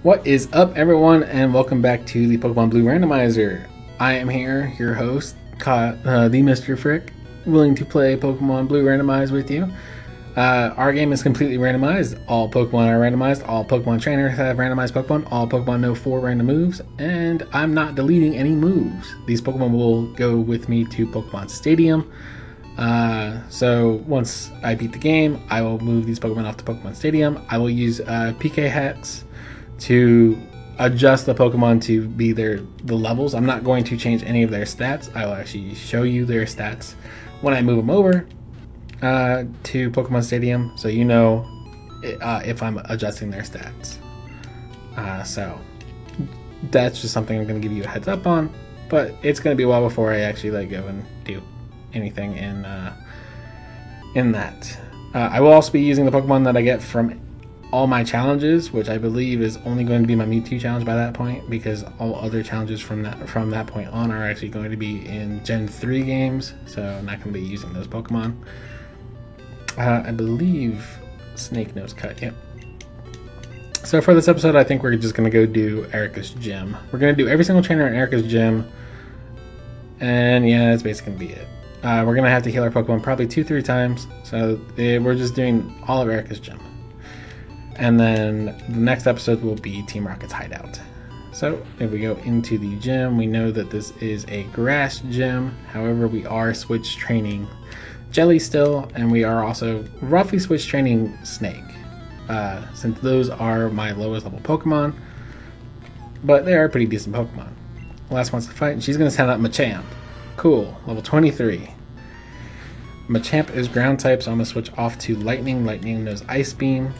What is up, everyone, and welcome back to the Pokemon Blue Randomizer. I am here, your host, the Mr. Frick, willing to play Pokemon Blue Randomize with you. Our game is completely randomized. All Pokemon are randomized. All Pokemon trainers have randomized Pokemon. All Pokemon know 4 random moves, and I'm not deleting any moves. These Pokemon will go with me to Pokemon Stadium. So once I beat the game, I will move these Pokemon off to Pokemon Stadium. I will use PK Hex to adjust the Pokemon to be the levels. I'm not going to change any of their stats. I will actually show you their stats when I move them over to Pokemon Stadium, so you know if I'm adjusting their stats. So that's just something I'm going to give you a heads up on, but it's going to be a while before I actually go and do anything in that. I will also be using the Pokemon that I get from all my challenges, which I believe is only going to be my Mewtwo challenge by that point, because all other challenges from that point on are actually going to be in Gen 3 games, so I'm not going to be using those Pokemon. I believe Snake Nose Cut, yep. So for this episode, I think we're just going to go do Erika's Gym. We're going to do every single trainer in Erika's Gym, and yeah, that's basically going to be it. We're going to have to heal our Pokemon probably 2-3 times, so we're just doing all of Erika's Gym. And then the next episode will be Team Rocket's Hideout. So if we go into the gym, we know that this is a grass gym. However, we are switch training Jelly still, and we are also roughly switch training Snake, since those are my lowest level Pokemon, but they are pretty decent Pokemon. Last wants to fight, and she's going to send out Machamp. Cool, level 23. Machamp is ground type, so I'm going to switch off to Lightning. Lightning knows Ice Beam,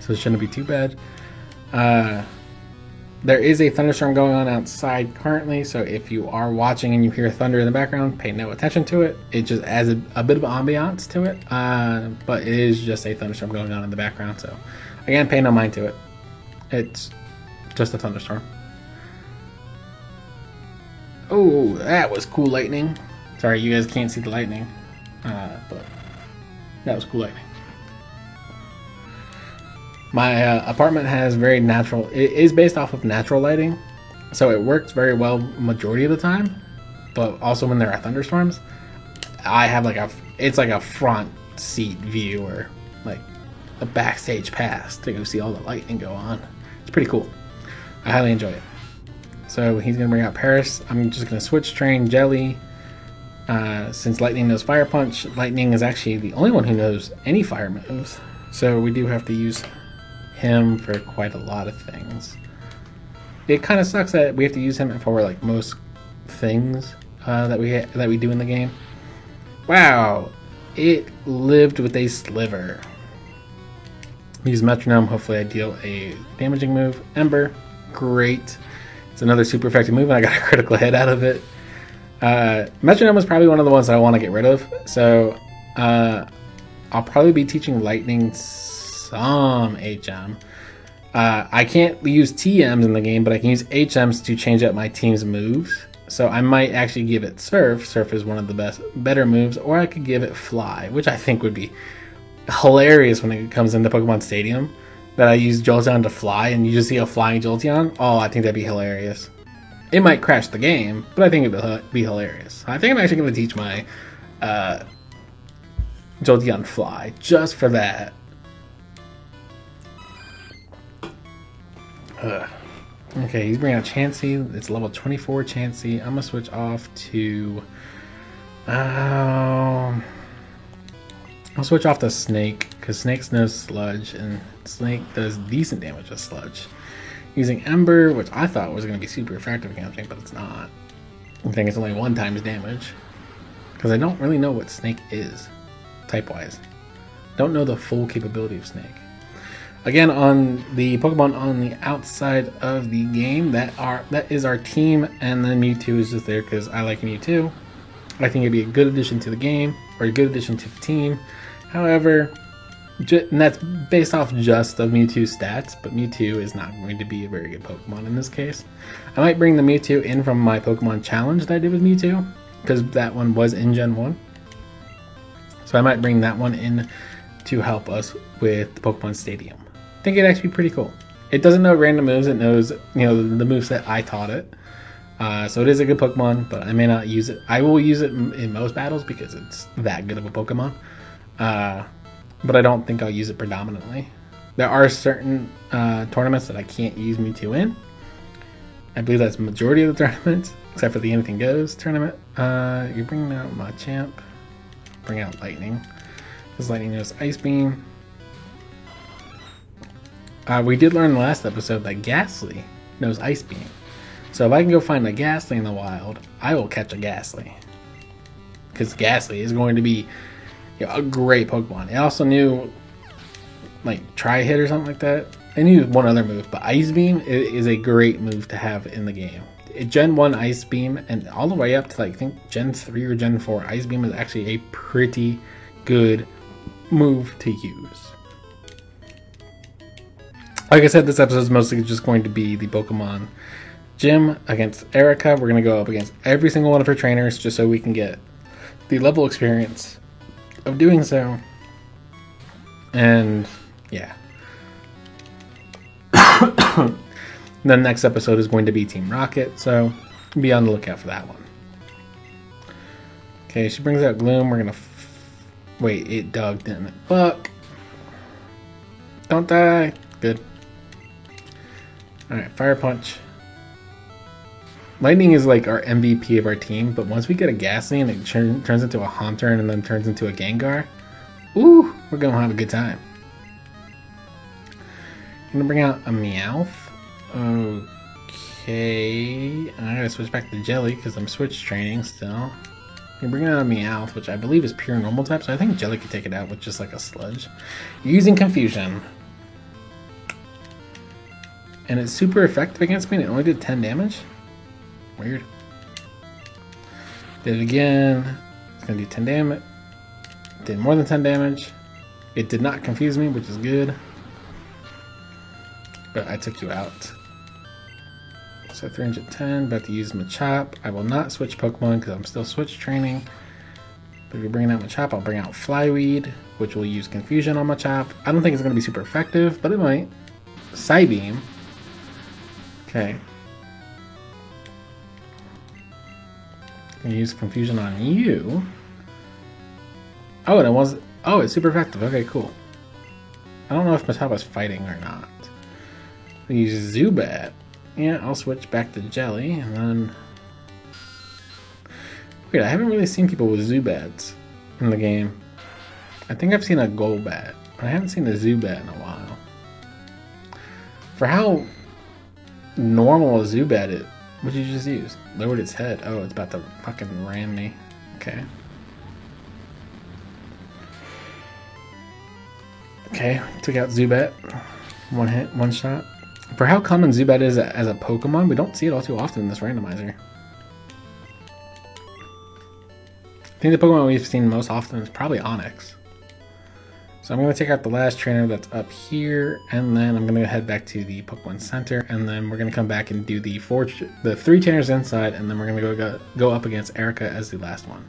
so it shouldn't be too bad. There is a thunderstorm going on outside currently, so if you are watching and you hear thunder in the background, pay no attention to it. It just adds a bit of ambiance to it, but it is just a thunderstorm going on in the background, so again, pay no mind to it. It's just a thunderstorm. Oh, that was cool lightning. Sorry, you guys can't see the lightning, but that was cool lightning. My apartment has very natural, it is based off of natural lighting, so it works very well majority of the time, but also when there are thunderstorms, I have it's like a front seat view, or like a backstage pass to go see all the lightning go on. It's pretty cool. I highly enjoy it. So he's going to bring out Paris. I'm just going to switch train Jelly. Since Lightning knows Fire Punch, Lightning is actually the only one who knows any fire moves, so we do have to use him for quite a lot of things. It kind of sucks that we have to use him for most things that we do in the game. Wow, it lived with a Sliver. Use Metronome. Hopefully I deal a damaging move. Ember, great. It's another super effective move, and I got a critical hit out of it. Metronome is probably one of the ones that I want to get rid of, so I'll probably be teaching Lightning some HM. I can't use TMs in the game, but I can use HMs to change up my team's moves. So I might actually give it Surf. Surf is one of the better moves, or I could give it Fly, which I think would be hilarious when it comes into Pokemon Stadium. That I use Jolteon to fly, and you just see a flying Jolteon. Oh, I think that'd be hilarious. It might crash the game, but I think it'd be hilarious. I think I'm actually going to teach my Jolteon Fly just for that. Okay, he's bringing out Chansey. It's level 24 Chansey. I'm gonna switch off to I'll switch off to Snake, because Snake knows Sludge, and Snake does decent damage with Sludge. Using Ember, which I thought was going to be super effective against me, but it's not. I think it's only 1 times damage, because I don't really know what Snake is type-wise. Don't know the full capability of Snake. Again, on the Pokemon on the outside of the game, that is our team, and then Mewtwo is just there because I like Mewtwo. I think it'd be a good addition to the game, or a good addition to the team. However, and that's based off just of Mewtwo's stats, but Mewtwo is not going to be a very good Pokemon in this case. I might bring the Mewtwo in from my Pokemon challenge that I did with Mewtwo, because that one was in Gen 1. So I might bring that one in to help us with the Pokemon Stadium. think it'd actually be pretty cool. It doesn't know random moves. It knows, the moves that I taught it. So it is a good Pokemon, but I may not use it. I will use it in most battles because it's that good of a Pokemon. But I don't think I'll use it predominantly. There are certain tournaments that I can't use Mewtwo in. I believe that's the majority of the tournaments, except for the Anything Goes tournament. You're bringing out Machamp. Bring out Lightning. Because Lightning knows Ice Beam. We did learn in the last episode that Ghastly knows Ice Beam. So if I can go find a Ghastly in the wild, I will catch a Ghastly. Because Ghastly is going to be a great Pokemon. It also knew Tri-Hit or something like that. I knew one other move, but Ice Beam is a great move to have in the game. Gen 1 Ice Beam, and all the way up to I think Gen 3 or Gen 4, Ice Beam is actually a pretty good move to use. Like I said, this episode is mostly just going to be the Pokemon Gym against Erica. We're going to go up against every single one of her trainers just so we can get the level experience of doing so. And yeah. The next episode is going to be Team Rocket, so be on the lookout for that one. Okay, she brings out Gloom. We're gonna wait. It dug, didn't it? Fuck! Don't die. Good. All right, Fire Punch. Lightning is like our MVP of our team, but once we get a Ghastly and it turns into a Haunter and then turns into a Gengar, ooh, we're gonna have a good time. I'm gonna bring out a Meowth. Okay, I gotta switch back to Jelly because I'm switch training still. I'm bringing out a Meowth, which I believe is pure normal type, so I think Jelly could take it out with just like a Sludge. Using Confusion. And it's super effective against me and it only did 10 damage? Weird. Did it again. It's gonna do 10 damage. Did more than 10 damage. It did not confuse me, which is good. But I took you out. So 310, about to use Machop. I will not switch Pokemon because I'm still switch training. But if you're bringing out Machop, I'll bring out Flyweed, which will use Confusion on Machop. I don't think it's going to be super effective, but it might. Psybeam. Okay. I'm going to use Confusion on you. Oh, and it was. Oh, it's super effective. Okay, cool. I don't know if Machop is fighting or not. I use Zubat. Yeah, I'll switch back to Jelly, and then... Wait, I haven't really seen people with Zubats in the game. I think I've seen a Golbat, but I haven't seen a Zubat in a while. For how normal a Zubat is, what'd you just use? Lowered its head. Oh, it's about to fucking ram me. Okay. Okay, took out Zubat. One hit, one shot. For how common Zubat is as a Pokemon, we don't see it all too often in this randomizer. I think the Pokemon we've seen most often is probably Onix. So I'm going to take out the last trainer that's up here, and then I'm going to head back to the Pokemon Center, and then we're going to come back and do the 3 trainers inside, and then we're going to go up against Erica as the last one.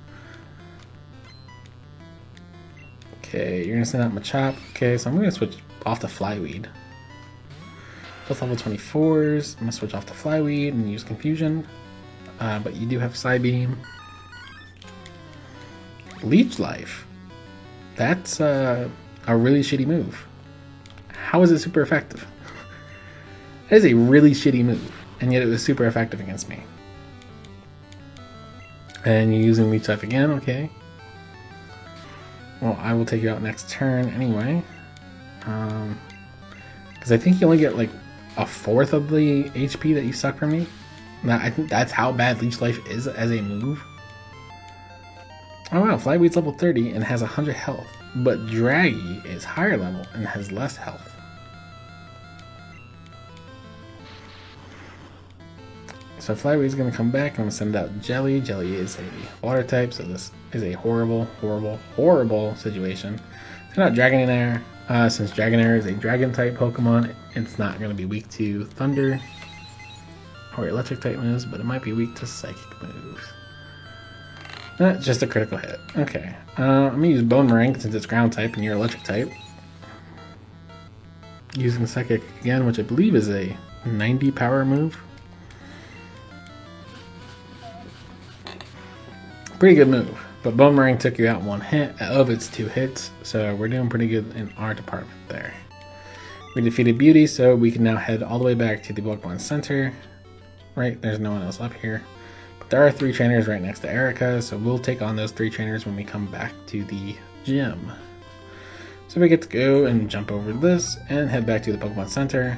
Okay, you're going to send out Machop. Okay, so I'm going to switch off to Flyweed. Both level 24s. I'm going to switch off to Flyweed and use Confusion. But you do have Psybeam. Leech Life. That's a really shitty move. How is it super effective? That is a really shitty move. And yet it was super effective against me. And you're using Leech Life again, okay. Well, I will take you out next turn anyway. Because I think you only get like a fourth of the HP that you suck from me. Now, I think that's how bad Leech Life is as a move. Oh wow, Flyweed's level 30 and has 100 health. But Draggy is higher level and has less health. So Flyweed's going to come back. I'm going to send out Jelly. Jelly is a water type, so this is a horrible, horrible, horrible situation. Send out Dragonair. Since Dragonair is a dragon type Pokemon, it's not going to be weak to Thunder or electric type moves, but it might be weak to psychic moves. That's just a critical hit. Okay. I'm going to use Boomerang since it's ground type and you're electric type. using Psychic again, which I believe is a 90 power move. Pretty good move, but Boomerang took you out one hit of its 2 hits, so we're doing pretty good in our department there. We defeated Beauty, so we can now head all the way back to the Pokemon Center. Right, there's no one else up here. But there are 3 trainers right next to Erica, so we'll take on those 3 trainers when we come back to the gym. So we get to go and jump over this and head back to the Pokemon Center.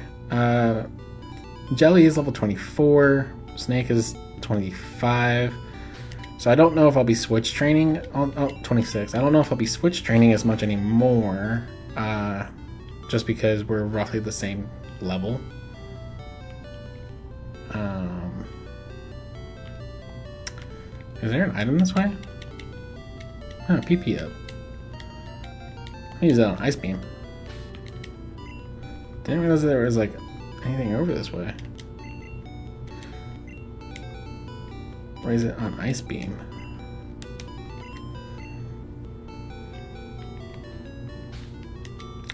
Jelly is level 24, Snake is 25. So I don't know if I'll be switch training on 26. I don't know if I'll be switch training as much anymore, just because we're roughly the same level. Is there an item this way? Oh, PP up. I'll use that on Ice Beam. Didn't realize there was like anything over this way. Or is it on Ice Beam?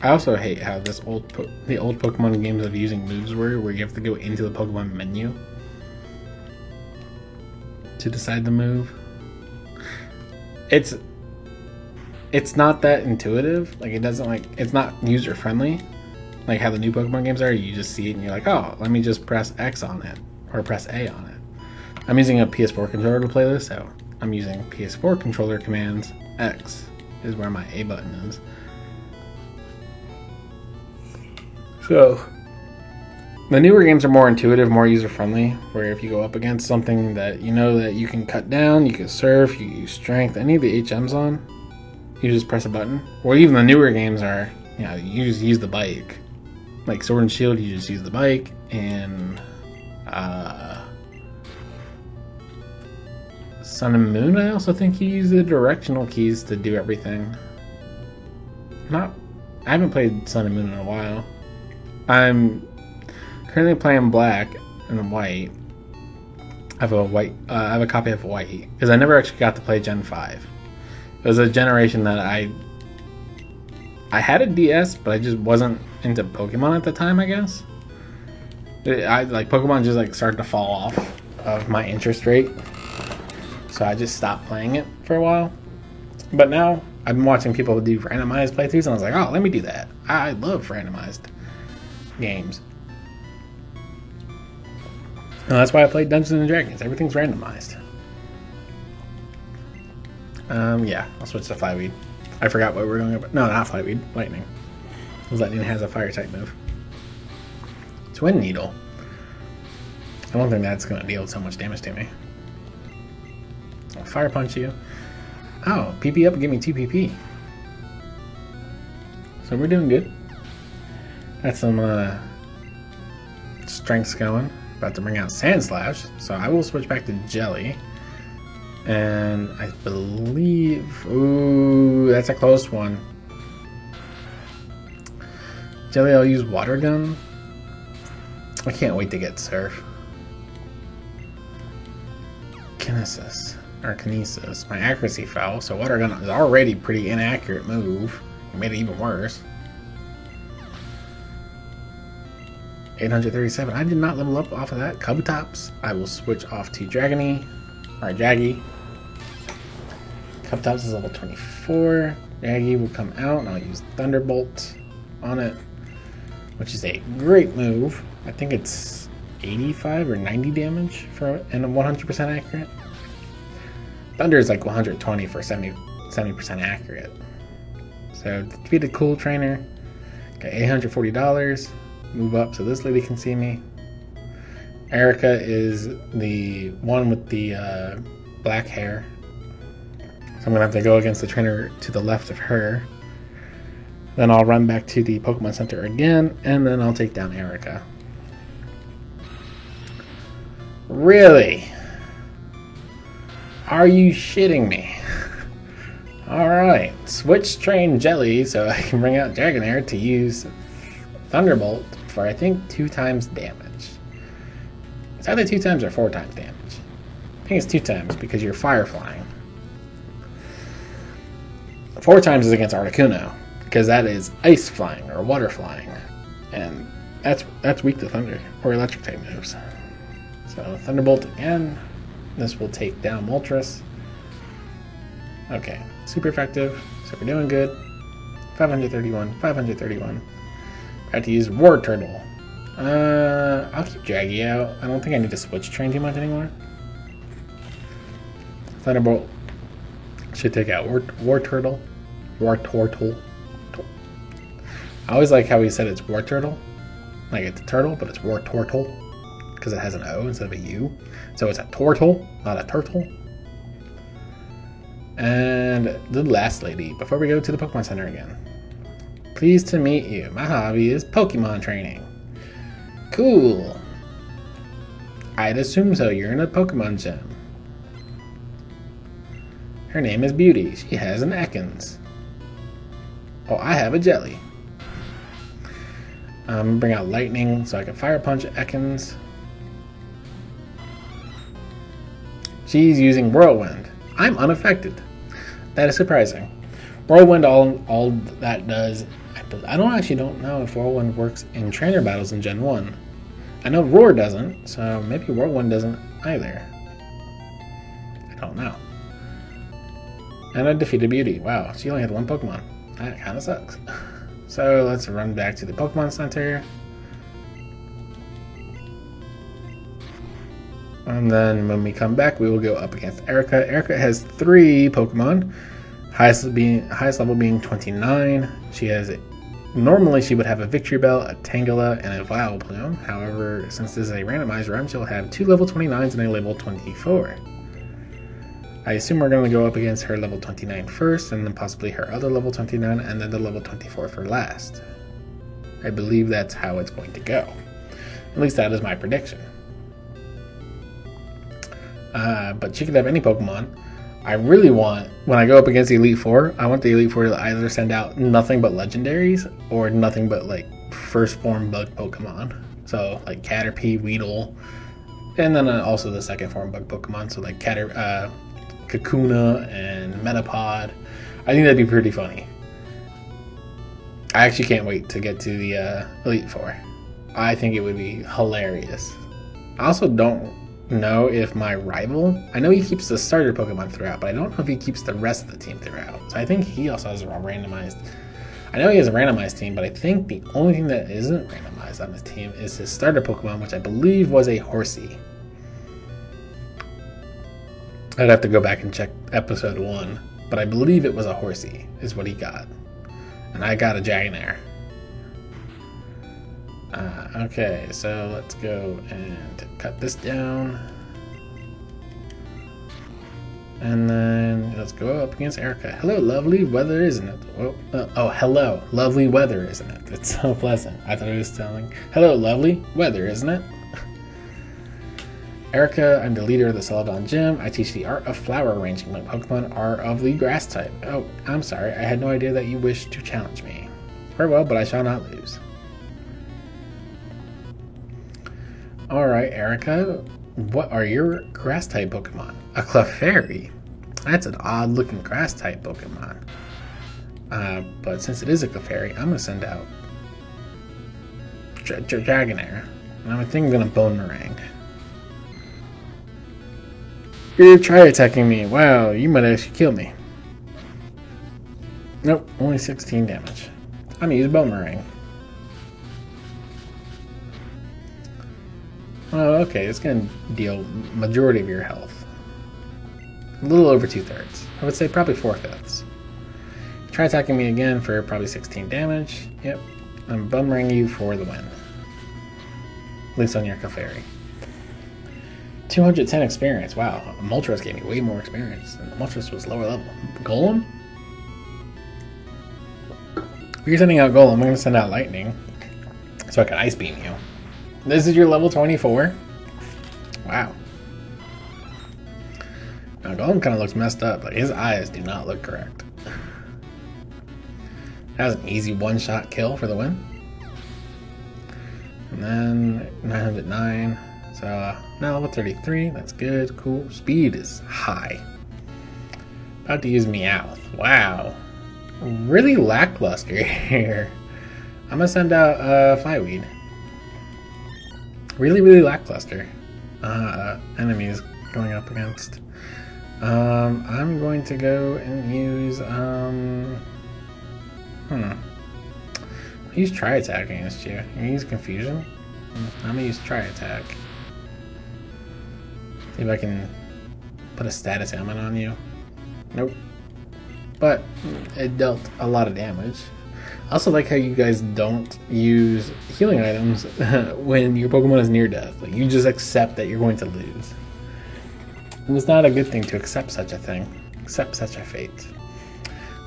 I also hate how the old Pokemon games of using moves were, where you have to go into the Pokemon menu to decide the move. It's not that intuitive. Like, it doesn't, like, it's not user friendly. Like how the new Pokemon games are, you just see it and you're like, oh, let me just press X on it or press A on it. I'm using a PS4 controller to play this, so I'm using PS4 controller commands. X is where my A button is. So, the newer games are more intuitive, more user-friendly, where if you go up against something that you know that you can cut down, you can surf, you use strength, any of the HMs on, you just press a button. Or even the newer games are, you know, you just use the bike. Like Sword and Shield, you just use the bike, and Sun and Moon, I also think you use the directional keys to do everything. I haven't played Sun and Moon in a while. I'm currently playing Black and White. I have a copy of White because I never actually got to play Gen 5. It was a generation that I had a DS, but I just wasn't into Pokemon at the time, I guess. Pokemon just like started to fall off of my interest rate, so I just stopped playing it for a while. But now I've been watching people do randomized playthroughs, and I was like, oh, let me do that. I love randomized games. And that's why I played Dungeons and Dragons. Everything's randomized. Yeah, I'll switch to Flyweed. I forgot what we were going over. No, not Flyweed. Lightning. Because Lightning has a fire type move. Twin Needle. I don't think that's going to deal so much damage to me. I'll Fire Punch you. Oh, PP up and give me 2 PP. So we're doing good. Got some strengths going. About to bring out Sand Slash. So I will switch back to Jelly. And I believe... Ooh, that's a close one. Jelly, I'll use Water Gun. I can't wait to get Surf. Kinesis. Or Kinesis. My accuracy fell, so Water Gun is already a pretty inaccurate move. It made it even worse. 837. I did not level up off of that. Kabutops. I will switch off to Dragony. Or Jaggy. Kabutops is level 24. Jaggy will come out and I'll use Thunderbolt on it, which is a great move. I think it's 85 or 90 damage for and 100% accurate. Thunder is like 120 for 70% accurate. So defeat a cool trainer. Got $840. Move up so this lady can see me. Erica is the one with the black hair. So I'm going to have to go against the trainer to the left of her. Then I'll run back to the Pokemon Center again, and then I'll take down Erica. Really? Are you shitting me? Alright, switch train Jelly so I can bring out Dragonair to use Thunderbolt for I think 2 times damage. It's either 2 times or 4 times damage. I think it's 2 times because you're fire flying. 4 times is against Articuno because that is ice flying or water flying. And that's weak to Thunder, or Electric type moves. So Thunderbolt again. This will take down Moltres. Okay, super effective. So we're doing good. 531, 531. I have to use War Turtle. I'll keep Jaggy out. I don't think I need to switch train too much anymore. Thunderbolt should take out War Turtle. War Turtle. I always like how he said it's War Turtle. Like it's a turtle, but it's War Turtle. Because it has an O instead of a U. So it's a turtle, not a turtle. And the last lady, before we go to the Pokemon Center again. Pleased to meet you. My hobby is Pokemon training. Cool. I'd assume so. You're in a Pokemon gym. Her name is Beauty. She has an Ekans. Oh, I have a Jelly. Bring out Lightning so I can Fire Punch Ekans. She's using Whirlwind. I'm unaffected. That is surprising. Whirlwind, all that does... I don't know if Whirlwind works in trainer battles in Gen 1. I know Roar doesn't, so maybe Whirlwind doesn't either. I don't know. And I defeated Beauty. Wow, she only had one Pokemon. That kind of sucks. So let's run back to the Pokemon Center. And then when we come back, we will go up against Erica. Erica has 3 Pokemon. Highest level being 29. She has normally she would have a Victory Bell, a Tangela, and a Vileplume. However, since this is a randomized run, she'll have 2 level 29s and a level 24. I assume we're going to go up against her level 29 first, and then possibly her other level 29, and then the level 24 for last. I believe that's how it's going to go. At least that is my prediction. But she could have any Pokemon. I really want, when I go up against the Elite Four, I want the Elite Four to either send out nothing but legendaries or nothing but like first form bug Pokemon. So like Caterpie, Weedle, and then also the second form bug Pokemon. So like Kakuna and Metapod. I think that'd be pretty funny. I actually can't wait to get to the Elite Four. I think it would be hilarious. I also don't know if my rival, I know he keeps the starter Pokemon throughout, but I don't know if he keeps the rest of the team throughout. So I think he also has a randomized, I know he has a randomized team, but I think the only thing that isn't randomized on his team is his starter Pokemon, which I believe was a Horsey. I'd have to go back and check episode 1, but I believe it was a Horsey is what he got. And I got a Jaganair. Okay, so let's go and cut this down. And then let's go up against Erica. Hello, lovely weather, isn't it? Oh, hello, lovely weather, isn't it? It's so pleasant. I thought it was telling. Hello, lovely weather, isn't it? Erica, I'm the leader of the Celadon Gym. I teach the art of flower arranging. My Pokemon are of the grass type. Oh, I'm sorry. I had no idea that you wished to challenge me. Very well, but I shall not lose. Alright, Erica, what are your grass-type Pokemon? A Clefairy? That's an odd-looking grass-type Pokemon. But since it is a Clefairy, I'm going to send out Dragonair. And I think I'm going to Bonemerang. You're try-attacking me. Wow, you might actually kill me. Nope, only 16 damage. I'm going to use Bonemerang. Oh, okay, it's going to deal majority of your health. A little over 2/3. I would say probably 4/5. Try attacking me again for probably 16 damage. Yep, I'm Bonemerang you for the win. At least on your Clefairy. 210 experience. Wow, Moltres gave me way more experience. And Moltres was lower level. Golem? If you're sending out Golem, I'm going to send out Lightning so I can Ice Beam you. This is your level 24? Wow. Now, Golem kind of looks messed up, but his eyes do not look correct. That was an easy one-shot kill for the win. And then 909. So now level 33. That's good. Cool. Speed is high. About to use Meowth. Wow. Really lackluster here. I'm gonna send out Fireweed. Really lackluster enemies going up against. I'm going to go and use use Tri Attack against you. You use Confusion. I'm gonna use Tri Attack. See if I can put a status ailment on you. Nope. But it dealt a lot of damage. I also like how you guys don't use healing items when your Pokemon is near death. Like, you just accept that you're going to lose. And it's not a good thing to accept such a thing. Accept such a fate.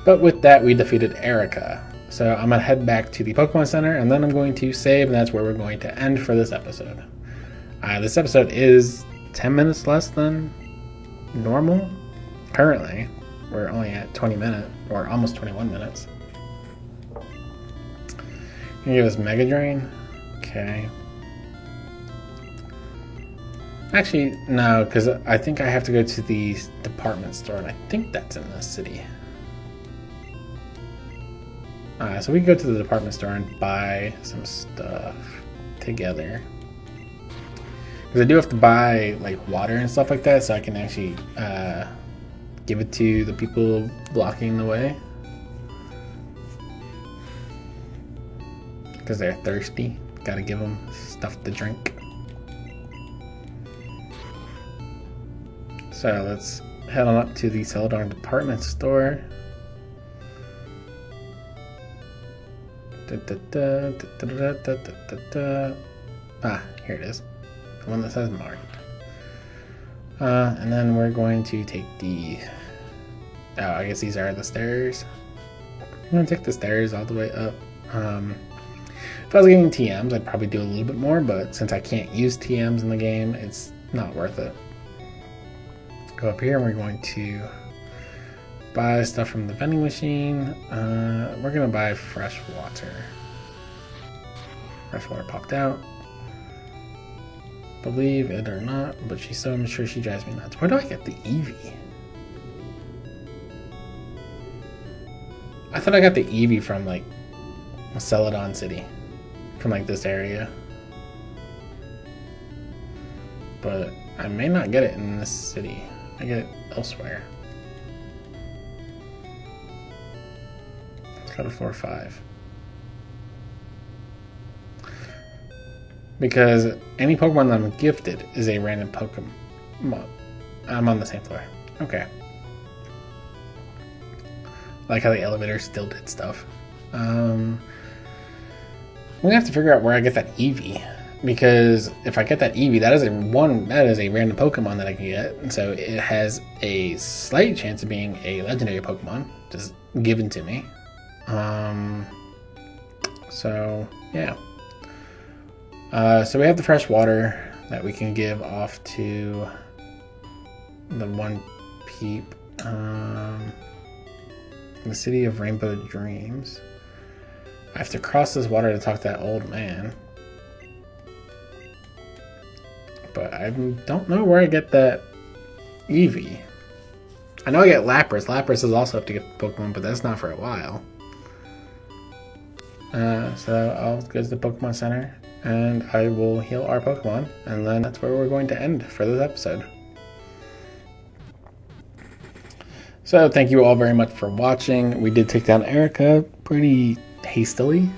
But with that, we defeated Erica. So I'm going to head back to the Pokemon Center, and then I'm going to save, and that's where we're going to end for this episode. This episode is 10 minutes less than normal. Currently, we're only at 20 minutes, or almost 21 minutes. You give us Mega Drain? Okay. Actually, no, because I think I have to go to the department store, and I think that's in the city. So we can go to the department store and buy some stuff together. Because I do have to buy like water and stuff like that, so I can actually give it to the people blocking the way. Because they're thirsty. Gotta give them stuff to drink. So let's head on up to the Celadon department store. Ah, here it is. The one that says marked. And then we're going to take the... Oh, I guess these are the stairs. I'm going to take the stairs all the way up. If I was getting TMs, I'd probably do a little bit more, but since I can't use TMs in the game, it's not worth it. Go up here and we're going to buy stuff from the vending machine. We're going to buy fresh water. Fresh water popped out. Believe it or not, but she's so sure she drives me nuts. Where do I get the Eevee? I thought I got the Eevee from like Celadon City. From like this area. But I may not get it in this city. I get it elsewhere. Let's go to 4-5. Because any Pokemon that I'm gifted is a random Pokemon. I'm on the same floor. Okay. Like how the elevator still did stuff. We're gonna have to figure out where I get that Eevee, because if I get that Eevee, that is a random Pokemon that I can get, and so it has a slight chance of being a legendary Pokemon just given to me. So yeah. So we have the fresh water that we can give off to the one peep. The city of Rainbow Dreams. I have to cross this water to talk to that old man. But I don't know where I get that Eevee. I know I get Lapras. Lapras is also have to get Pokemon, but that's not for a while. So I'll go to the Pokemon Center and I will heal our Pokemon. And then that's where we're going to end for this episode. So thank you all very much for watching. We did take down Erica pretty hastily.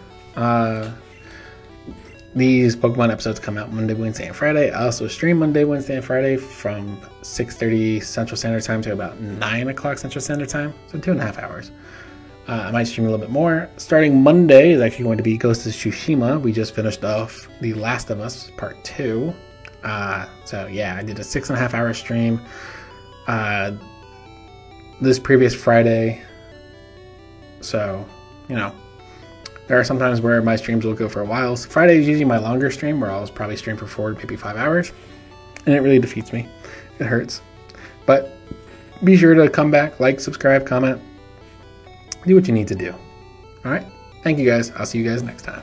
These Pokemon episodes come out Monday, Wednesday, and Friday. I also stream Monday, Wednesday, and Friday from 6:30 Central Standard Time to about 9 o'clock Central Standard Time. So 2.5 hours. I might stream a little bit more. Starting Monday is actually going to be Ghost of Tsushima. We just finished off The Last of Us Part 2. So yeah, I did a 6.5 hour stream this previous Friday. So, you know, there are some times where my streams will go for a while. So Friday is usually my longer stream, where I'll probably stream for 4 to maybe 5 hours. And it really defeats me. It hurts. But be sure to come back, like, subscribe, comment. Do what you need to do. Alright? Thank you guys. I'll see you guys next time.